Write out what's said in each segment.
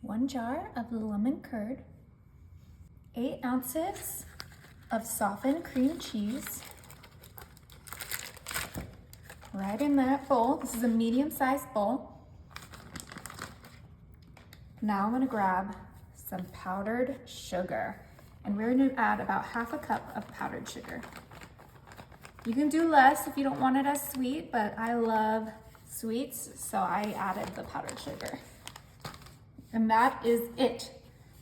1 jar of lemon curd, 8 ounces of softened cream cheese, right in that bowl. This is a medium-sized bowl. Now I'm gonna grab some powdered sugar, and we're gonna add about 1/2 cup of powdered sugar. You can do less if you don't want it as sweet, but I love sweets, so I added the powdered sugar. And that is it.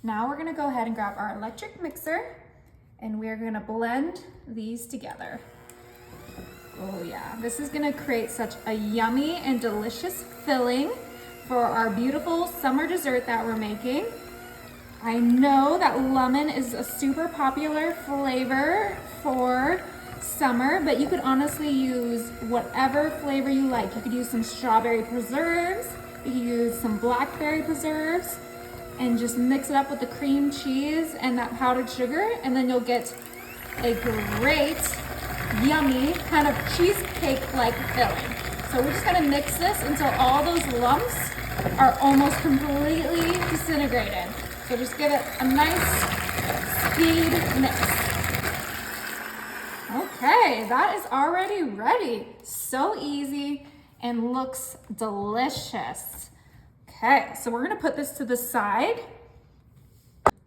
Now we're gonna go ahead and grab our electric mixer, and we're gonna blend these together. Oh yeah, this is gonna create such a yummy and delicious filling for our beautiful summer dessert that we're making. I know that lemon is a super popular flavor for summer, but you could honestly use whatever flavor you like. You could use some strawberry preserves, you could use some blackberry preserves, and just mix it up with the cream cheese and that powdered sugar, and then you'll get a great, yummy, kind of cheesecake-like filling. So we're just gonna mix this until all those lumps are almost completely disintegrated. So just give it a nice speed mix. Okay, that is already ready. So easy and looks delicious. Okay, so we're gonna put this to the side.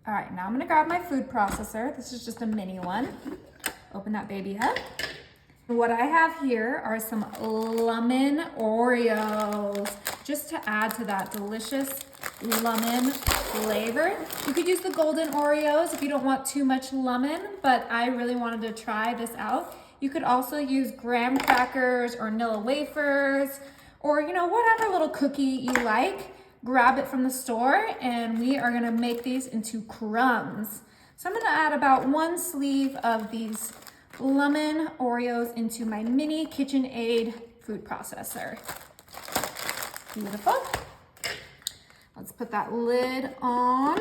All right, now I'm gonna grab my food processor. This is just a mini one. Open that baby up. What I have here are some lemon Oreos, just to add to that delicious lemon flavor. You could use the golden Oreos if you don't want too much lemon, but I really wanted to try this out. You could also use graham crackers or Nilla wafers, or whatever little cookie you like. Grab it from the store, and we are gonna make these into crumbs. So I'm gonna add about 1 sleeve of these lemon Oreos into my mini KitchenAid food processor. Beautiful. Let's put that lid on.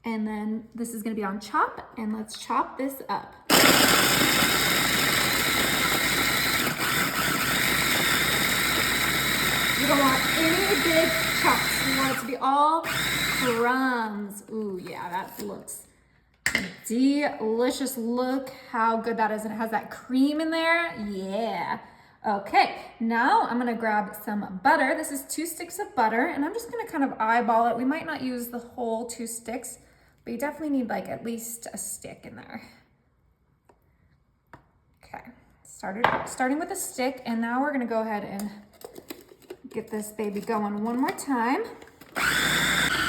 And then this is gonna be on chop, and let's chop this up. You don't want any big chunks. You want it to be all crumbs. Ooh, yeah, that looks delicious. Look how good that is. And it has that cream in there. Yeah. Okay, now I'm gonna grab some butter. This is 2 sticks of butter, and I'm just gonna kind of eyeball it. We might not use the whole 2 sticks, but you definitely need like at least a stick in there. Okay, starting with a stick, and now we're gonna go ahead and get this baby going one more time.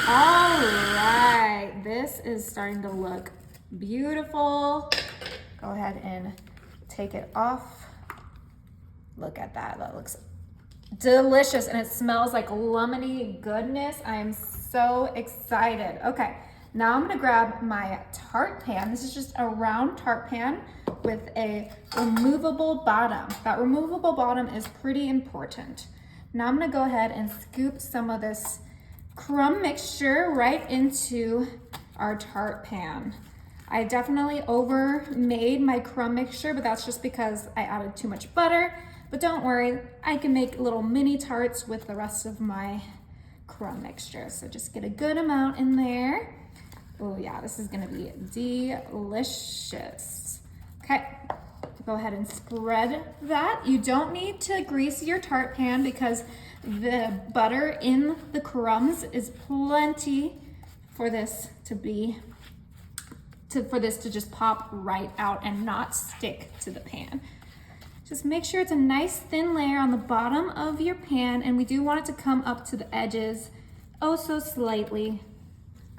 All right, this is starting to look beautiful. Go ahead and take it off. Look at that, that looks delicious, and it smells like lemony goodness. I am so excited. Okay, now I'm gonna grab my tart pan. This is just a round tart pan with a removable bottom. That removable bottom is pretty important. Now I'm gonna go ahead and scoop some of this crumb mixture right into our tart pan. I definitely over made my crumb mixture, but that's just because I added too much butter. But don't worry, I can make little mini tarts with the rest of my crumb mixture. So just get a good amount in there. Oh yeah, this is gonna be delicious. Okay, go ahead and spread that. You don't need to grease your tart pan because the butter in the crumbs is plenty for this to just pop right out and not stick to the pan. Just make sure it's a nice thin layer on the bottom of your pan, and we do want it to come up to the edges, oh so slightly.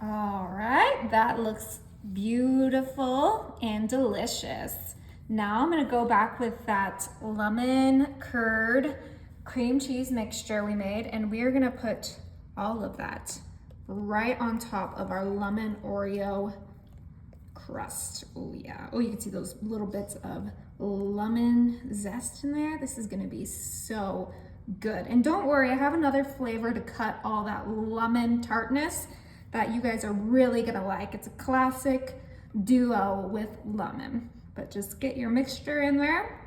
All right, that looks beautiful and delicious. Now I'm gonna go back with that lemon curd cream cheese mixture we made, and we're gonna put all of that right on top of our lemon Oreo crust. Oh yeah, oh you can see those little bits of lemon zest in there. This is gonna be so good. And don't worry, I have another flavor to cut all that lemon tartness that you guys are really gonna like. It's a classic duo with lemon. But just get your mixture in there,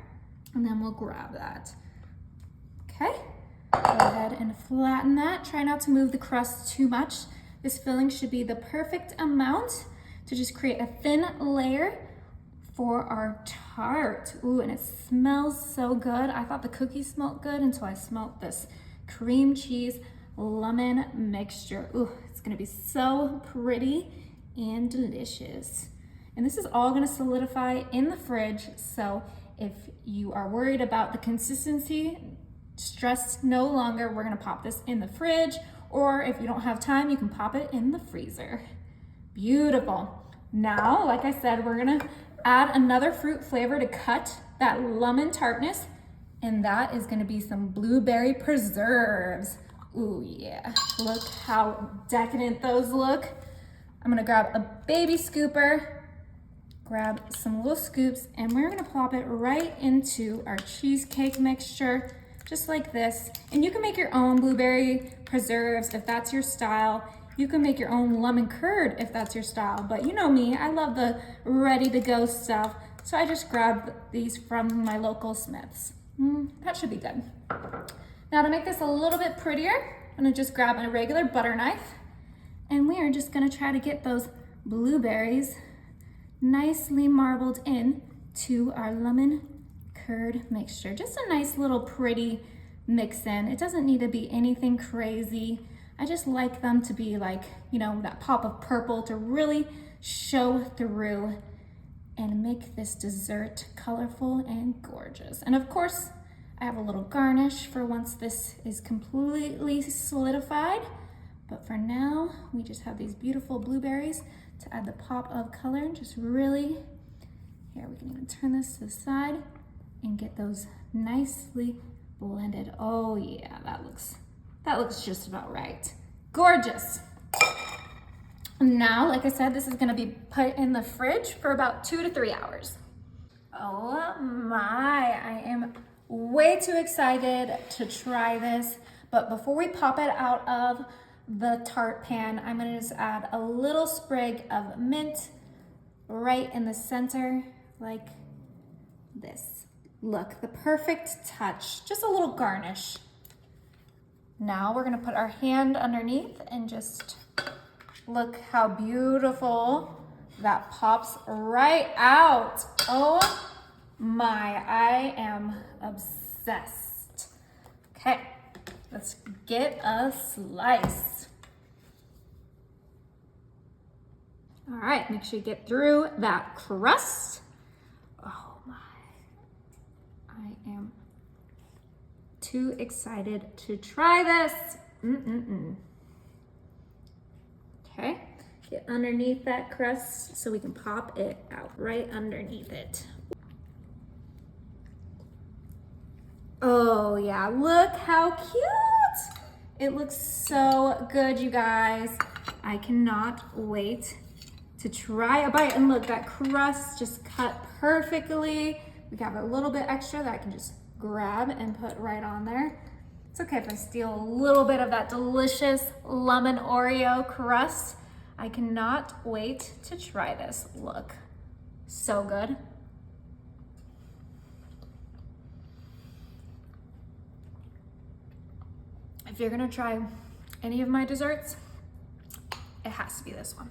and then we'll grab that. Okay, Go ahead and flatten that. Try not to move the crust too much. This filling should be the perfect amount to just create a thin layer for our tart. Ooh, and it smells so good. I thought the cookies smelled good until I smelled this cream cheese lemon mixture. Ooh, it's gonna be so pretty and delicious. And this is all gonna solidify in the fridge, so if you are worried about the consistency, stress no longer. We're gonna pop this in the fridge, or if you don't have time, you can pop it in the freezer. Beautiful. Now, like I said, we're gonna add another fruit flavor to cut that lemon tartness, and that is gonna be some blueberry preserves. Ooh yeah, look how decadent those look. I'm gonna grab a baby scooper, grab some little scoops, and we're gonna plop it right into our cheesecake mixture, just like this. And you can make your own blueberry preserves if that's your style. You can make your own lemon curd if that's your style, but you know me, I love the ready to go stuff. So I just grabbed these from my local Smith's. That should be good. Now to make this a little bit prettier, I'm gonna just grab a regular butter knife, and we are just gonna try to get those blueberries nicely marbled in to our lemon curd mixture. Just a nice little pretty mix in. It doesn't need to be anything crazy. I just like them to be like, you know, that pop of purple to really show through and make this dessert colorful and gorgeous. And of course, I have a little garnish for once this is completely solidified. But for now, we just have these beautiful blueberries to add the pop of color and just really, here, we can even turn this to the side and get those nicely blended. Oh yeah, that looks just about right. Gorgeous. Now, like I said, this is gonna be put in the fridge for about 2 to 3 hours. Oh my, I am way too excited to try this. But before we pop it out of the tart pan, I'm gonna just add a little sprig of mint right in the center, like this. Look, the perfect touch, just a little garnish. Now we're gonna put our hand underneath and just look how beautiful that pops right out. Oh my, I am obsessed. Okay, let's get a slice. All right, make sure you get through that crust. Oh my, I am too excited to try this. Okay, get underneath that crust so we can pop it out right underneath it. Oh yeah, look how cute. It looks so good, you guys. I cannot wait to try a bite. And look, that crust just cut perfectly. We got a little bit extra that I can just grab and put right on there. It's okay if I steal a little bit of that delicious lemon Oreo crust. I cannot wait to try this. Look, so good. If you're gonna try any of my desserts, it has to be this one.